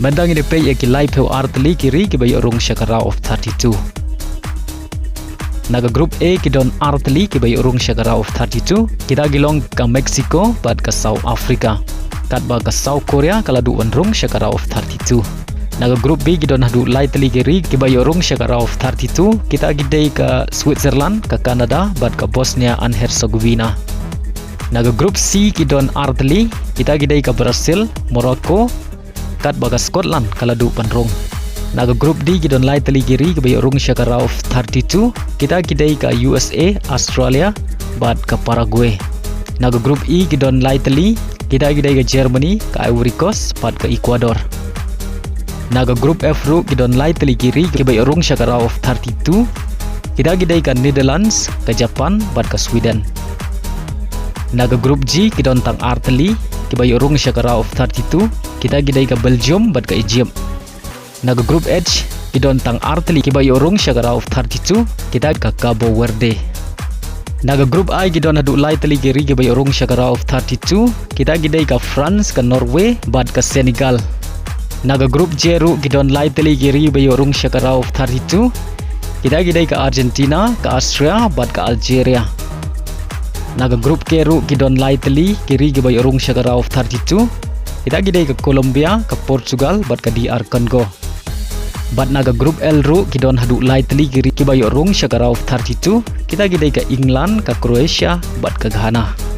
Bandang ini pay ki live heu artli kiri ki bayo rung syakara of 32. Naga group A ki don artli ki bayo rung syakara of 32. Kita gilong ke Mexico bad ke South Africa. Kat ba ke South Korea kala du rung syakara of 32. Naga group B ki don hadu lightly kiri ki bayo rung syakara of 32. Kita gidei ke Switzerland, ke Canada bad ke Bosnia and Herzegovina. Naga group C ki don artli kita gidei ke Brazil, Morocco kat baga Scotland kala du panrung. Naga group D gidon lightly kiri ke bayo rung syakara of 32. Kita gidei ke USA, Australia bad ke Paraguay. Naga group E gidon lightly kita gidei ke Germany, ke Ivory Coast bad ke Ecuador. Naga group F ru gidon lightly kiri ke bayo rung syakara of 32. Kita gidei ke Netherlands, ke Japan bad ke Sweden. Naga group G gidon tang artli ke bayo rung syakara of 32. Kita gidai ke Belgium bad ke Egypt. Naga group H gidon tang artli ke bayo rung syakara of 32. Kita ke Cabo Verde. Naga group I gidon hadu lightly kiri ke bayo rung syakara of 32. Kita gidai ke France, ke Norway bad ke Senegal. Naga group J ru gidon lightly kiri bayo rung syakara of 32. Kita gidai ke Argentina, ke Austria bad ke Algeria. Naga group K ru gidon lightly kiri ke bayo rung syakara of 32. Kita gidai ke Colombia, ke Portugal bad ke DR Congo. Bad naga group L ru gidon hadu lightly kiri ke bayo rung syakara of 32. Kita gidai ke England, ke Croatia bad ke Ghana.